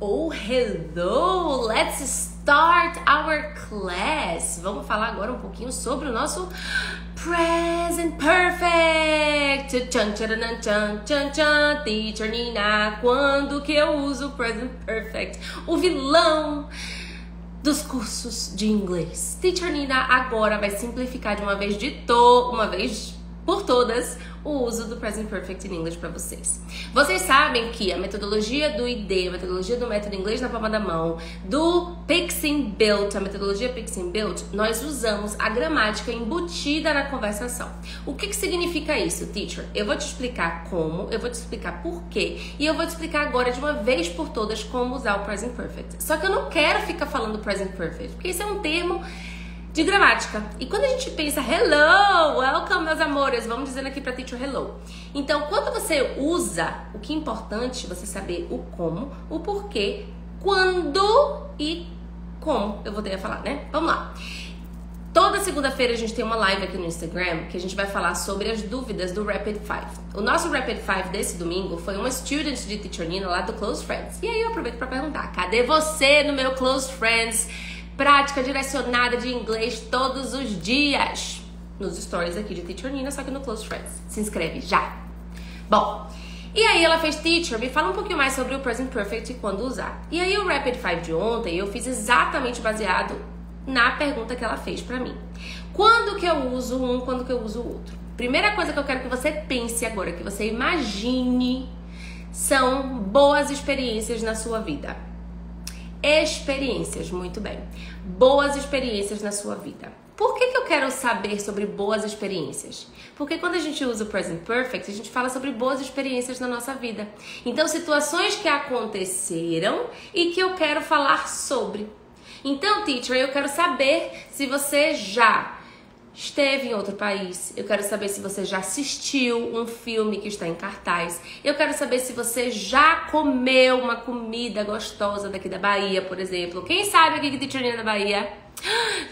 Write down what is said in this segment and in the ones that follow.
Oh, hello! Let's start our class! Vamos falar agora um pouquinho sobre o nosso Present Perfect! Tchan, tcharam, tchan, tchan, tchan. Teacher Nina, quando que eu uso Present Perfect? O vilão dos cursos de inglês. Teacher Nina agora vai simplificar de uma vez por todas o uso do Present Perfect in English para vocês. Vocês sabem que a metodologia do ID, a metodologia do método inglês na palma da mão, do Pix-in Built, a metodologia Pix-in Built, nós usamos a gramática embutida na conversação. O que significa isso, teacher? Eu vou te explicar como, eu vou te explicar por quê, e eu vou te explicar agora de uma vez por todas como usar o Present Perfect. Só que eu não quero ficar falando Present Perfect, porque isso é um termo de gramática. E quando a gente pensa hello, welcome, meus amores, vamos dizendo aqui pra teacher hello. Então, quando você usa, o que é importante você saber o como, o porquê, quando e como eu vou ter a falar, né? Vamos lá. Toda segunda-feira a gente tem uma live aqui no Instagram que a gente vai falar sobre as dúvidas do Rapid 5. O nosso Rapid 5 desse domingo foi uma student de Teacher Nina lá do Close Friends. E aí eu aproveito pra perguntar, cadê você no meu Close Friends? Prática direcionada de inglês todos os dias. Nos stories aqui de Teacher Nina, só que no Close Friends. Se inscreve já. Bom, e aí ela fez, teacher, me fala um pouquinho mais sobre o Present Perfect e quando usar. E aí o Rapid 5 de ontem eu fiz exatamente baseado na pergunta que ela fez pra mim. Quando que eu uso um, quando que eu uso o outro? Primeira coisa que eu quero que você pense agora, que você imagine, são boas experiências na sua vida. Experiências, muito bem. Boas experiências na sua vida. Por que eu quero saber sobre boas experiências? Porque quando a gente usa o Present Perfect, a gente fala sobre boas experiências na nossa vida. Então, situações que aconteceram e que eu quero falar sobre. Então, teacher, eu quero saber se você já esteve em outro país, eu quero saber se você já assistiu um filme que está em cartaz, eu quero saber se você já comeu uma comida gostosa daqui da Bahia, por exemplo. Quem sabe aqui que Teacher Nina é da Bahia?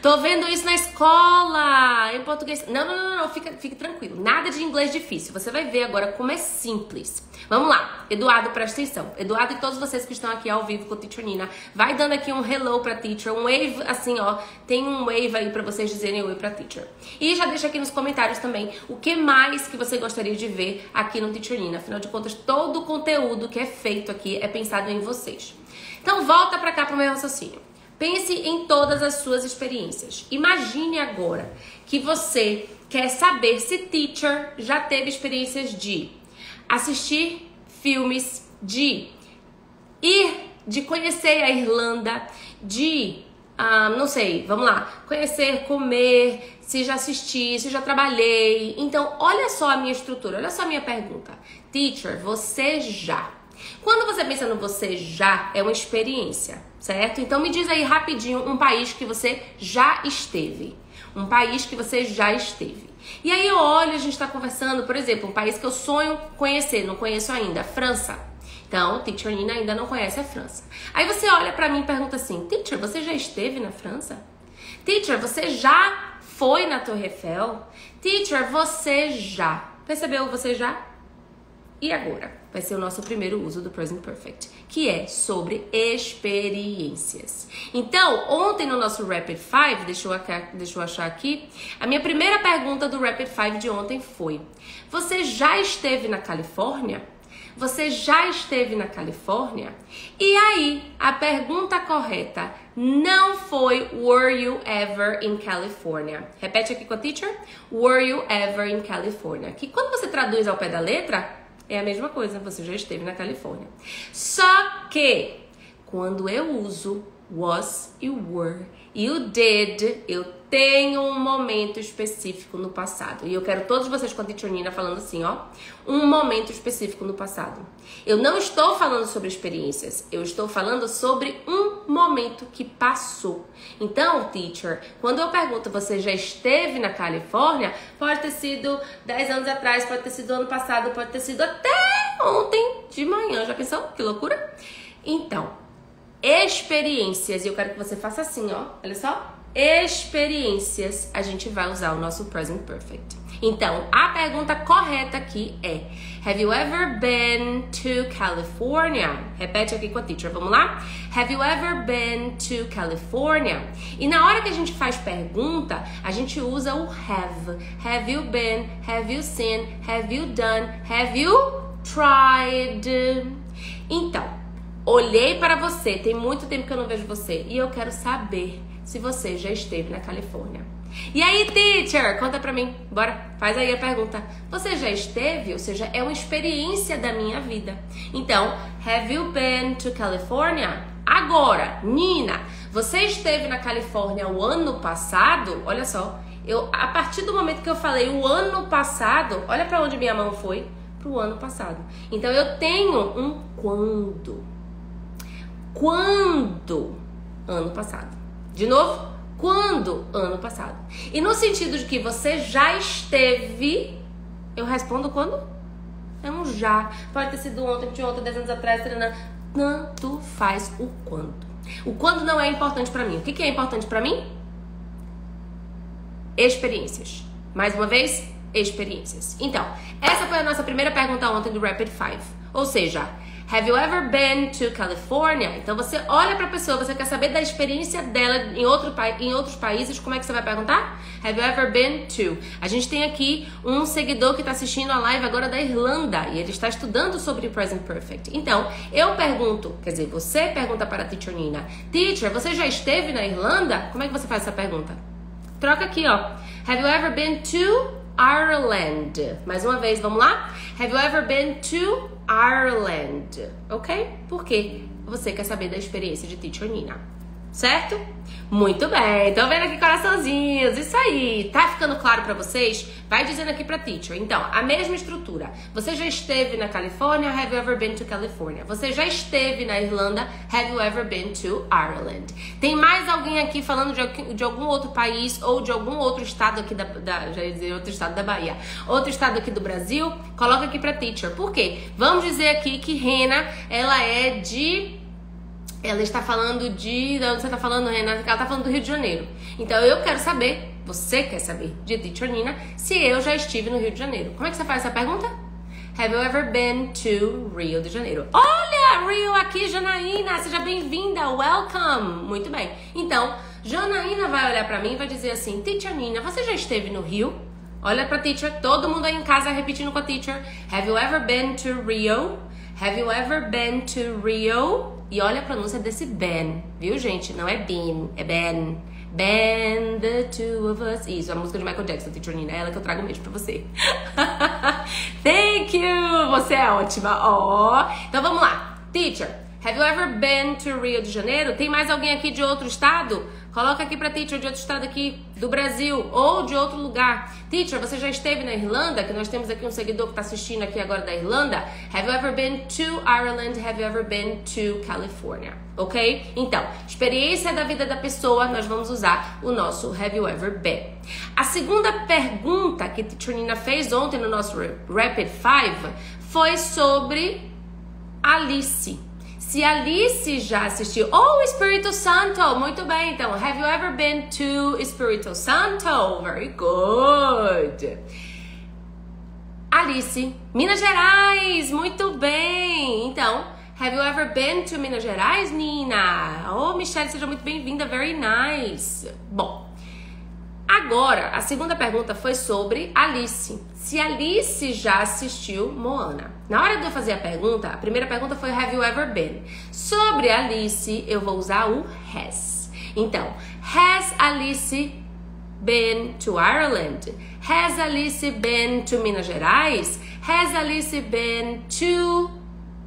Tô vendo isso na escola, em português. Não, fique tranquilo, nada de inglês difícil, você vai ver agora como é simples. Vamos lá, Eduardo, presta atenção. Eduardo e todos vocês que estão aqui ao vivo com a Teacher Nina, vai dando aqui um hello pra teacher, um wave assim, ó, tem um wave aí pra vocês dizerem oi pra teacher. E já deixa aqui nos comentários também o que mais que você gostaria de ver aqui no Teacher Nina. Afinal de contas, todo o conteúdo que é feito aqui é pensado em vocês. Então volta pra cá pro meu raciocínio. Pense em todas as suas experiências. Imagine agora que você quer saber se teacher já teve experiências de assistir filmes, de conhecer a Irlanda, não sei, vamos lá, conhecer, comer, se já assisti, se já trabalhei. Então, olha só a minha estrutura, olha só a minha pergunta. Teacher, você já. Quando você pensa no você já, é uma experiência, certo? Então me diz aí rapidinho um país que você já esteve. Um país que você já esteve. E aí eu olho, a gente tá conversando, por exemplo, um país que eu sonho conhecer, não conheço ainda, França. Então, Teacher Nina ainda não conhece a França. Aí você olha pra mim e pergunta assim, teacher, você já esteve na França? Teacher, você já foi na Torre Eiffel? Teacher, você já. Percebeu você já? E agora? Vai ser o nosso primeiro uso do Present Perfect, que é sobre experiências. Então, ontem no nosso Rapid 5, deixa eu achar aqui, a minha primeira pergunta do Rapid 5 de ontem foi: você já esteve na Califórnia? Você já esteve na Califórnia? E aí, a pergunta correta não foi were you ever in California? Repete aqui com a teacher. Were you ever in California? Que quando você traduz ao pé da letra, é a mesma coisa, você já esteve na Califórnia. Só que, quando eu uso was, you were, you did, eu tenho um momento específico no passado. E eu quero todos vocês com a Teacher Nina falando assim, ó. Um momento específico no passado. Eu não estou falando sobre experiências. Eu estou falando sobre um momento que passou. Então, teacher, quando eu pergunto, você já esteve na Califórnia? Pode ter sido 10 anos atrás, pode ter sido ano passado, pode ter sido até ontem de manhã. Já pensou? Que loucura? Então, experiências. E eu quero que você faça assim, ó. Olha só. Experiências, a gente vai usar o nosso Present Perfect. Então, a pergunta correta aqui é: Have you ever been to California? Repete aqui com a teacher, vamos lá? Have you ever been to California? E na hora que a gente faz pergunta, a gente usa o have. Have you been? Have you seen? Have you done? Have you tried? Então, olhei para você, tem muito tempo que eu não vejo você e eu quero saber se você já esteve na Califórnia. E aí, teacher, conta pra mim, bora, faz aí a pergunta. Você já esteve? Ou seja, é uma experiência da minha vida. Então, have you been to California? Agora, Nina, você esteve na Califórnia o ano passado? Olha só, a partir do momento que eu falei o ano passado, olha pra onde minha mão foi, pro ano passado. Então, eu tenho um quando. Quando? Ano passado. De novo? Quando? Ano passado. E no sentido de que você já esteve, eu respondo quando? É um já. Pode ter sido ontem, de ontem, 10 anos atrás, tanto faz o quando. O quando não é importante pra mim. O que é importante pra mim? Experiências. Mais uma vez, experiências. Então, essa foi a nossa primeira pergunta ontem do Rapid 5. Ou seja, have you ever been to California? Então você olha pra pessoa, você quer saber da experiência dela em outros países, como é que você vai perguntar? Have you ever been to? A gente tem aqui um seguidor que tá assistindo a live agora da Irlanda e ele está estudando sobre Present Perfect. Então, eu pergunto, quer dizer, você pergunta para a Teacher Nina, Teacher, você já esteve na Irlanda? Como é que você faz essa pergunta? Troca aqui, ó. Have you ever been to Ireland? Mais uma vez, vamos lá? Have you ever been to Ireland? Ok? Por quê? Você quer saber da experiência de Teacher Nina, certo? Muito bem, tô vendo aqui coraçãozinhos, isso aí. Tá ficando claro pra vocês? Vai dizendo aqui pra Teacher. Então, a mesma estrutura. Você já esteve na Califórnia? Have you ever been to California? Você já esteve na Irlanda? Have you ever been to Ireland? Tem mais alguém aqui falando de algum outro país ou de algum outro estado aqui já ia dizer outro estado da Bahia, outro estado aqui do Brasil? Coloca aqui pra Teacher. Por quê? Vamos dizer aqui que Rena, ela está falando de onde você está falando, Renata? Ela está falando do Rio de Janeiro. Então eu quero saber, você quer saber de Teacher Nina, se eu já estive no Rio de Janeiro. Como é que você faz essa pergunta? Have you ever been to Rio de Janeiro? Olha, Rio aqui, Janaína, seja bem-vinda, welcome. Muito bem. Então, Janaína vai olhar para mim e vai dizer assim, Teacher Nina, você já esteve no Rio? Olha para Teacher, todo mundo aí em casa repetindo com a Teacher. Have you ever been to Rio? Have you ever been to Rio? E olha a pronúncia desse Ben, viu, gente? Não é been, é Ben. Ben, the two of us. Isso, a música de Michael Jackson, Teacher Nina. É ela que eu trago mesmo pra você. Thank you! Você é ótima. Então vamos lá. Teacher, have you ever been to Rio de Janeiro? Tem mais alguém aqui de outro estado? Coloca aqui pra Teacher de outro estado aqui do Brasil ou de outro lugar. Teacher, você já esteve na Irlanda? Que nós temos aqui um seguidor que tá assistindo aqui agora da Irlanda. Have you ever been to Ireland? Have you ever been to California? Ok? Então, experiência da vida da pessoa, nós vamos usar o nosso have you ever been. A segunda pergunta que a Teacher Nina fez ontem no nosso Rapid 5 foi sobre Alice. Se Alice já assistiu... Oh, Espírito Santo! Muito bem, então. Have you ever been to Espírito Santo? Very good. Alice, Minas Gerais! Muito bem! Então, have you ever been to Minas Gerais, Nina? Oh, Michelle, seja muito bem-vinda. Very nice. Bom, agora, a segunda pergunta foi sobre Alice. Se Alice já assistiu Moana. Na hora de eu fazer a pergunta, a primeira pergunta foi have you ever been? Sobre Alice, eu vou usar o has. Então, has Alice been to Ireland? Has Alice been to Minas Gerais? Has Alice been to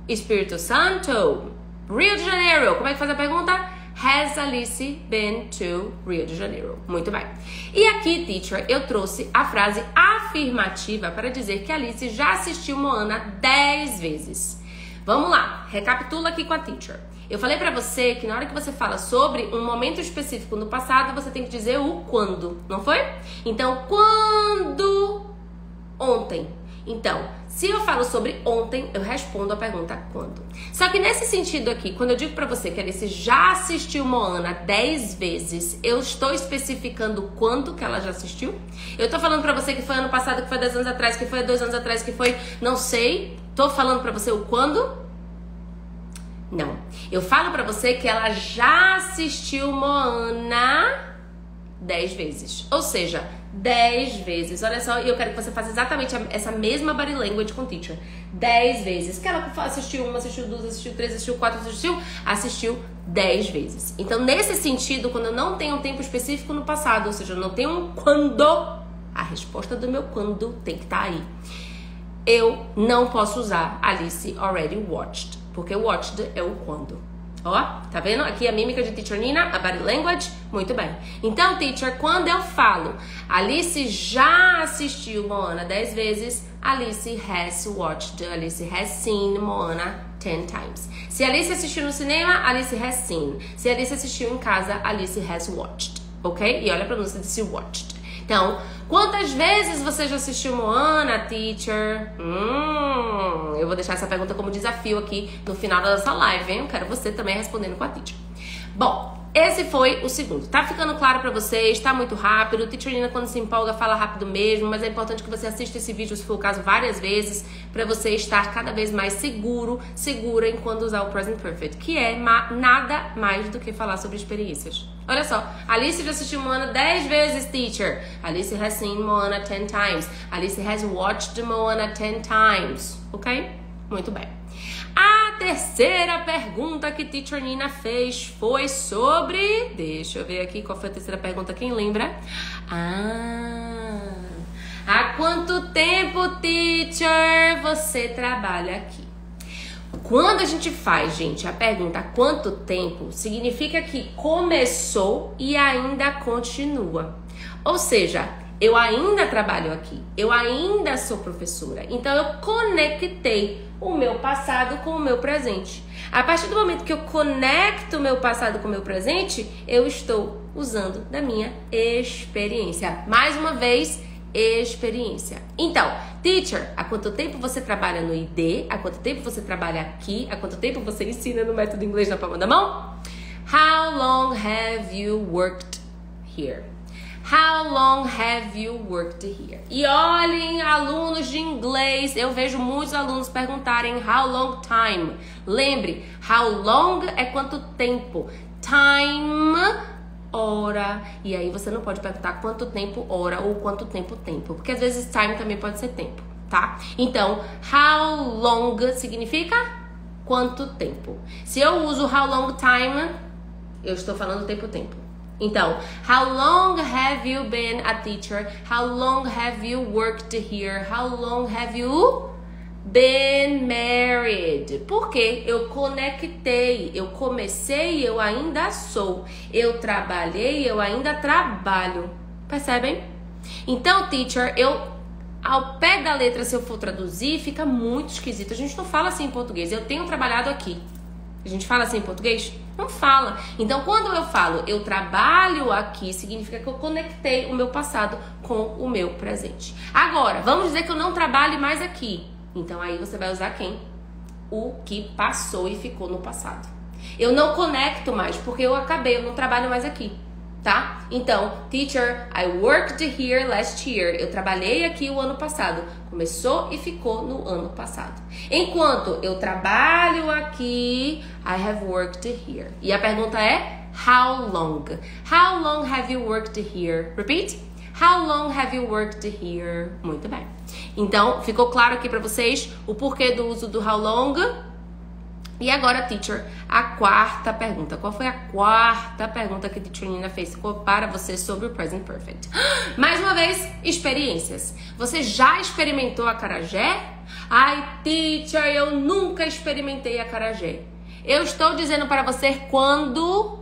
Espírito Santo? Rio de Janeiro. Como é que faz a pergunta? Has Alice been to Rio de Janeiro? Muito bem. E aqui, teacher, eu trouxe a frase afirmativa para dizer que Alice já assistiu Moana 10 vezes. Vamos lá, recapitula aqui com a teacher. Eu falei pra você que na hora que você fala sobre um momento específico no passado, você tem que dizer o quando, não foi? Então, quando ontem. Então, se eu falo sobre ontem, eu respondo a pergunta quando. Só que nesse sentido aqui, quando eu digo pra você que a Alice já assistiu Moana 10 vezes, eu estou especificando quando que ela já assistiu? Eu tô falando pra você que foi ano passado, que foi 10 anos atrás, que foi 2 anos atrás, que foi não sei. Tô falando pra você o quando? Não. Eu falo pra você que ela já assistiu Moana 10 vezes. Ou seja, 10 vezes. Olha só, eu quero que você faça exatamente essa mesma body language com o teacher. 10 vezes. Que ela assistiu 1, assistiu 2, assistiu 3, assistiu 4, assistiu 10 vezes. Então, nesse sentido, quando eu não tenho um tempo específico no passado, ou seja, eu não tenho um quando, a resposta do meu quando tem que estar aí. Eu não posso usar Alice already watched, porque watched é o quando. Ó, tá vendo? Aqui a mímica de Teacher Nina, a body language, muito bem. Então, teacher, quando eu falo Alice já assistiu Moana 10 vezes, Alice has watched, Alice has seen Moana 10 times. Se Alice assistiu no cinema, Alice has seen. Se Alice assistiu em casa, Alice has watched, ok? E olha a pronúncia desse watched. Então, quantas vezes você já assistiu Moana, teacher? Eu vou deixar essa pergunta como desafio aqui no final da nossa live, hein? Eu quero você também respondendo com a teacher. Bom, esse foi o segundo. Tá ficando claro pra vocês? Tá muito rápido. O teacher Nina, quando se empolga, fala rápido mesmo, mas é importante que você assista esse vídeo, se for o caso, várias vezes, pra você estar cada vez mais segura em quando usar o present perfect, que é nada mais do que falar sobre experiências. Olha só, Alice já assistiu Moana 10 vezes, teacher. Alice has seen Moana 10 times. Alice has watched Moana 10 times. Ok? Muito bem. A terceira pergunta que Teacher Nina fez foi sobre... Deixa eu ver aqui qual foi a terceira pergunta, quem lembra? Há quanto tempo, teacher, você trabalha aqui? Quando a gente faz, gente, a pergunta há quanto tempo, significa que começou e ainda continua. Ou seja, eu ainda trabalho aqui, eu ainda sou professora. Então, eu conectei o meu passado com o meu presente. A partir do momento que eu conecto o meu passado com o meu presente, eu estou usando da minha experiência. Mais uma vez, experiência. Então, teacher, há quanto tempo você trabalha no ID? Há quanto tempo você trabalha aqui? Há quanto tempo você ensina no método inglês na palma da mão? How long have you worked here? How long have you worked here? E olhem, alunos de inglês, eu vejo muitos alunos perguntarem how long time. Lembre, how long é quanto tempo. Time, hora. E aí você não pode perguntar quanto tempo, hora ou quanto tempo, tempo. Porque às vezes time também pode ser tempo, tá? Então, how long significa quanto tempo. Se eu uso how long time, eu estou falando tempo. Então, how long have you been a teacher? How long have you worked here? How long have you been married? Porque eu conectei, eu comecei, eu ainda sou. Eu trabalhei, eu ainda trabalho. Percebem? Então, teacher, ao pé da letra, se eu for traduzir, fica muito esquisito. A gente não fala assim em português. Eu tenho trabalhado aqui. A gente fala assim em português? Não fala. Então, quando eu falo eu trabalho aqui, significa que eu conectei o meu passado com o meu presente. Agora, vamos dizer que eu não trabalho mais aqui. Então, aí você vai usar quem? O que passou e ficou no passado. Eu não conecto mais, porque eu não trabalho mais aqui, tá? Então, teacher, I worked here last year. Eu trabalhei aqui o ano passado. Começou e ficou no ano passado. Enquanto eu trabalho aqui, I have worked here. E a pergunta é, how long? How long have you worked here? Repeat. How long have you worked here? Muito bem. Então, ficou claro aqui pra vocês o porquê do uso do how long? E agora, teacher, a quarta pergunta. Qual foi a quarta pergunta que a teacher Nina fez para você sobre o present perfect? Mais uma vez, experiências. Você já experimentou acarajé? Ai, teacher, eu nunca experimentei acarajé. Eu estou dizendo para você quando...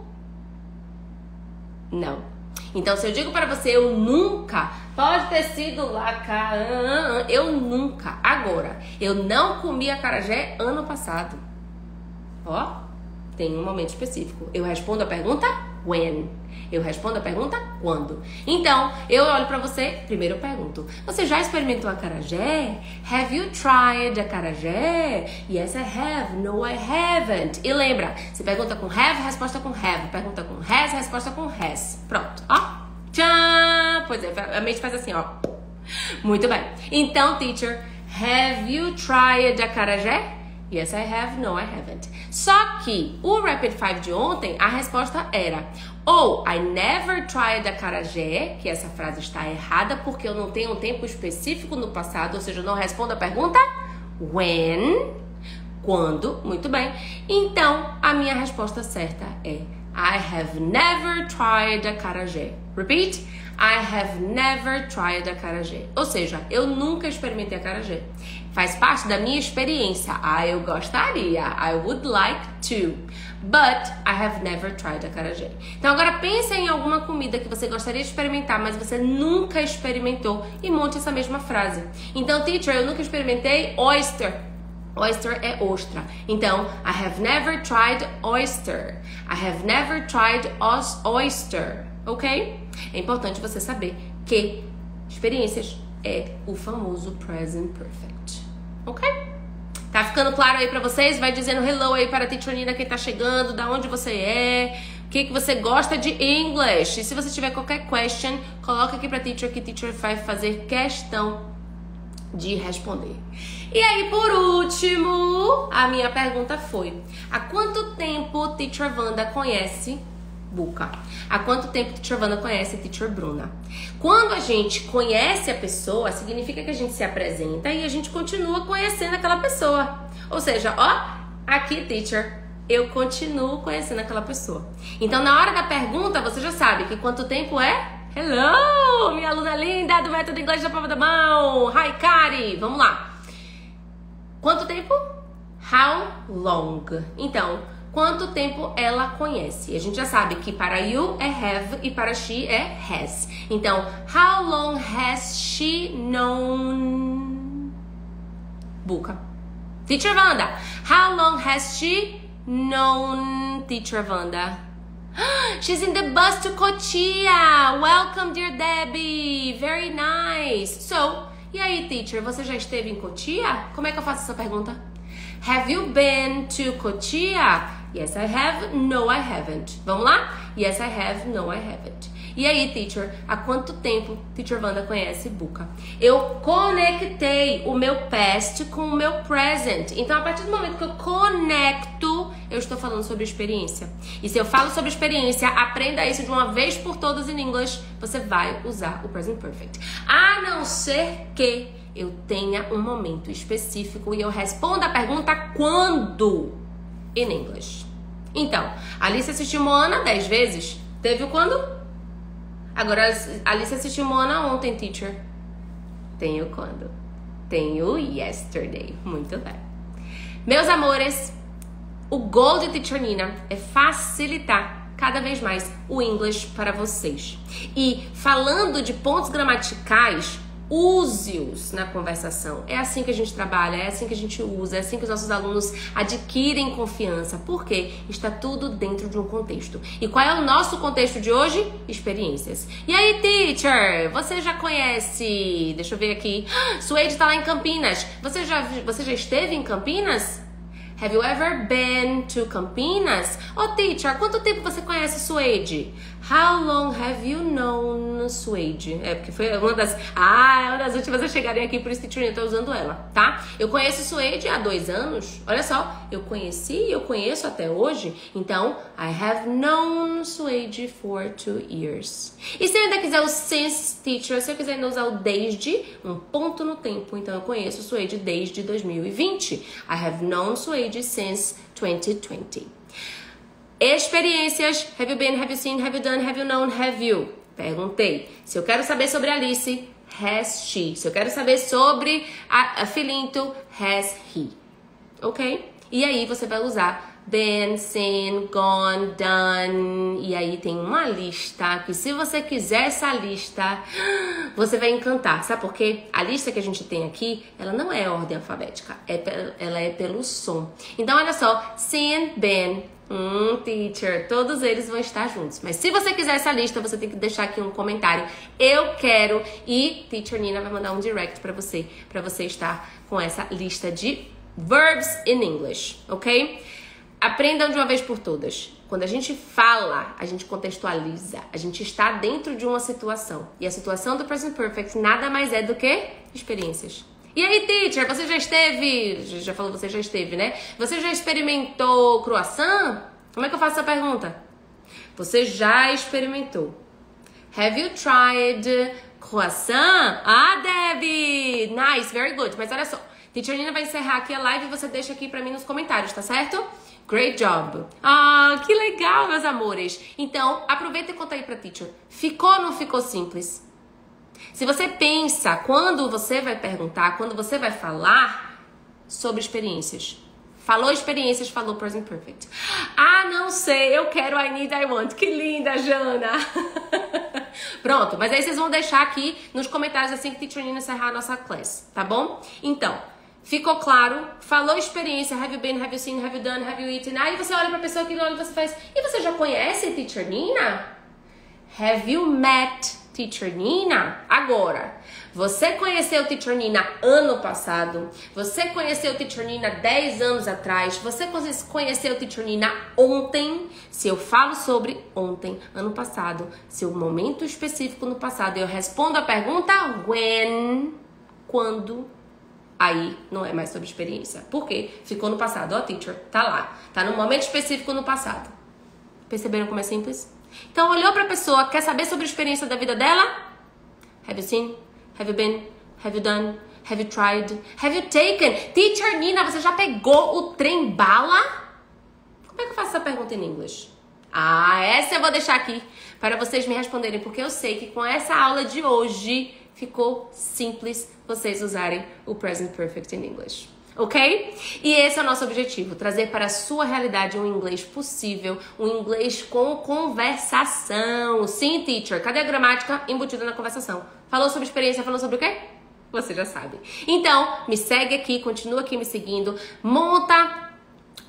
Não. Então, se eu digo para você eu nunca, pode ter sido lá, eu nunca. Agora, eu não comi acarajé ano passado. Ó, tem um momento específico. Eu respondo a pergunta when. Eu respondo a pergunta quando. Então, eu olho pra você, primeiro eu pergunto: você já experimentou acarajé? Have you tried acarajé? Yes, I have. No, I haven't. E lembra, se pergunta com have, resposta com have. Pergunta com has, resposta com has. Pronto, ó. Tchau! Pois é, a mente faz assim, ó. Muito bem. Então, teacher, have you tried acarajé? Yes, I have. No, I haven't. Só que o Rapid 5 de ontem, a resposta era I never tried acarajé, que essa frase está errada porque eu não tenho um tempo específico no passado, ou seja, eu não respondo a pergunta when, quando, muito bem. Então, a minha resposta certa é I have never tried acarajé. Repeat. I have never tried acarajé. Ou seja, eu nunca experimentei acarajé. Faz parte da minha experiência. Eu gostaria. I would like to. But I have never tried acarajé. Então agora pensa em alguma comida que você gostaria de experimentar, mas você nunca experimentou e monte essa mesma frase. Então, teacher, eu nunca experimentei oyster. Oyster é ostra. Então, I have never tried oyster. I have never tried oyster. Ok? É importante você saber que experiências é o famoso present perfect. Ok? Tá ficando claro aí pra vocês? Vai dizendo hello aí para a Teacher Nina, quem tá chegando, da onde você é, o que você gosta de English. E se você tiver qualquer question, coloca aqui pra Teacher, que Teacher vai fazer questão de responder. E aí, por último, a minha pergunta foi: há quanto tempo Teacher Wanda conhece Buca? Há quanto tempo Teacher Wanda conhece Teacher Bruna? Quando a gente conhece a pessoa, significa que a gente se apresenta e a gente continua conhecendo aquela pessoa. Ou seja, aqui, Teacher, eu continuo conhecendo aquela pessoa. Então, na hora da pergunta, você já sabe que quanto tempo é? Hello, minha aluna linda do Método Inglês da Palma da Mão. Hi, Kari. Vamos lá. Quanto tempo? How long? Então, quanto tempo ela conhece? E a gente já sabe que para you é have e para she é has. Então, how long has she known Buca? Teacher Wanda. How long has she known Teacher Wanda? She's in the bus to Cotia. Welcome, dear Debbie. Very nice. So, e aí, teacher, você já esteve em Cotia? Como é que eu faço essa pergunta? Have you been to Cotia? Yes, I have. No, I haven't. Vamos lá? Yes, I have. No, I haven't. E aí, teacher, há quanto tempo Teacher Wanda conhece Buca? Eu conectei o meu past com o meu present. Então, a partir do momento que eu conecto, eu estou falando sobre experiência. E se eu falo sobre experiência, aprenda isso de uma vez por todas em English, você vai usar o present perfect. A não ser que eu tenha um momento específico e eu responda a pergunta quando in English. Então, Alice assistiu Moana 10 vezes. Teve o quando? Agora, Alice assistiu Moana ontem, teacher. Tem o quando? Tem o yesterday. Muito bem. Meus amores, o goal de Teacher Nina é facilitar cada vez mais o English para vocês. E falando de pontos gramaticais, use-os na conversação. É assim que a gente trabalha, é assim que a gente usa, é assim que os nossos alunos adquirem confiança. Porque está tudo dentro de um contexto. E qual é o nosso contexto de hoje? Experiências. E aí, teacher, você já conhece... Deixa eu ver aqui. Suede está lá em Campinas. Você já esteve em Campinas? Have you ever been to Campinas? Teacher, há quanto tempo você conhece Suede? How long have you known Suede? Porque foi uma das últimas a chegarem aqui, por isso que eu tô usando ela, tá? Eu conheço Suede há 2 anos. Olha só, eu conheci e eu conheço até hoje. Então, I have known Suede for 2 years. E se eu ainda quiser o since, teacher, se eu quiser ainda usar o desde, um ponto no tempo, então eu conheço Suede desde 2020. I have known Suede since 2020. Experiências. Have you been, have you seen, have you done, have you known, have you? Perguntei. Se eu quero saber sobre Alice, has she. Se eu quero saber sobre a Filinto, has he. Ok? E aí você vai usar been, seen, gone, done. E aí tem uma lista que, se você quiser essa lista, você vai encantar. Sabe por quê? A lista que a gente tem aqui, ela não é ordem alfabética, ela é pelo som. Então, olha só, seen, been, teacher, todos eles vão estar juntos. Mas se você quiser essa lista, você tem que deixar aqui um comentário. Eu quero. E Teacher Nina vai mandar um direct pra você estar com essa lista de verbs in English, ok? Aprendam de uma vez por todas. Quando a gente fala, a gente contextualiza. A gente está dentro de uma situação. E a situação do Present Perfect nada mais é do que experiências. E aí, teacher, você já esteve... Já falou, você já esteve, né? Você já experimentou croissant? Como é que eu faço essa pergunta? Você já experimentou. Have you tried croissant? Ah, Debbie! Nice, very good. Mas olha só, Teacher Nina vai encerrar aqui a live e você deixa aqui pra mim nos comentários, tá certo? Great job. Ah, que legal, meus amores. Então, aproveita e conta aí pra teacher. Ficou ou não ficou simples? Se você pensa, quando você vai perguntar, quando você vai falar sobre experiências. Falou experiências, falou present perfect. Ah, não sei, eu quero I need, I want. Que linda, Jana. Pronto, mas aí vocês vão deixar aqui nos comentários assim que a Teacher Nina encerrar a nossa classe, tá bom? Então, ficou claro? Falou experiência, have you been, have you seen, have you done, have you eaten? Aí você olha pra pessoa que olha e você faz, e você já conhece Teacher Nina? Have you met Teacher Nina? Agora, você conheceu Teacher Nina ano passado, você conheceu Teacher Nina 10 anos atrás, você conheceu Teacher Nina ontem. Se eu falo sobre ontem, ano passado, seu momento específico no passado, eu respondo a pergunta when, quando, aí não é mais sobre experiência. Por quê? Ficou no passado, ó, teacher, tá lá, tá no momento específico no passado. Perceberam como é simples? Então, olhou pra pessoa, quer saber sobre a experiência da vida dela? Have you seen? Have you been? Have you done? Have you tried? Have you taken? Teacher Nina, você já pegou o trem bala? Como é que eu faço essa pergunta em inglês? Ah, essa eu vou deixar aqui para vocês me responderem, porque eu sei que com essa aula de hoje ficou simples vocês usarem o Present Perfect in English. Ok? E esse é o nosso objetivo, trazer para a sua realidade um inglês possível, um inglês com conversação. Sim, teacher, cadê a gramática embutida na conversação? Falou sobre experiência, falou sobre o quê? Você já sabe. Então, me segue aqui, continua aqui me seguindo, monta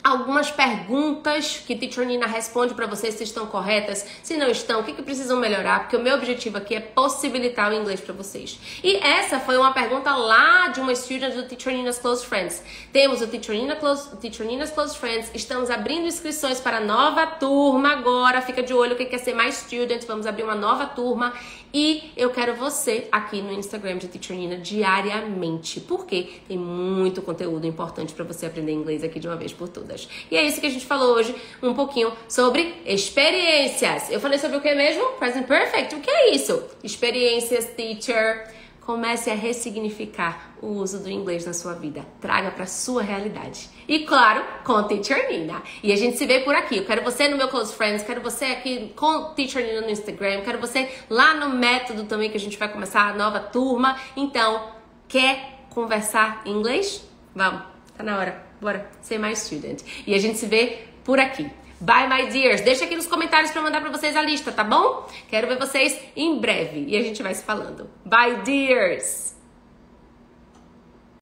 algumas perguntas que Teacher Nina responde para vocês se estão corretas, se não estão, o que precisam melhorar, porque o meu objetivo aqui é possibilitar o inglês para vocês. E essa foi uma pergunta lá de uma student do Teacher Nina's Close Friends. Temos o Teacher Nina's Close Friends, estamos abrindo inscrições para a nova turma agora, fica de olho quem quer ser mais student, vamos abrir uma nova turma e eu quero você aqui no Instagram de Teacher Nina diariamente, porque tem muito conteúdo importante para você aprender inglês aqui de uma vez por todas. E é isso que a gente falou hoje, um pouquinho sobre experiências. Eu falei sobre o que mesmo? Present Perfect? O que é isso? Experiências, teacher. Comece a ressignificar o uso do inglês na sua vida. Traga para sua realidade. E claro, com Teacher Nina. E a gente se vê por aqui. Eu quero você no meu Close Friends, quero você aqui com Teacher Nina no Instagram, quero você lá no Método também, que a gente vai começar a nova turma. Então, quer conversar em inglês? Vamos, tá na hora. Bora ser mais student. E a gente se vê por aqui. Bye, my dears. Deixa aqui nos comentários pra mandar pra vocês a lista, tá bom? Quero ver vocês em breve. E a gente vai se falando. Bye, dears!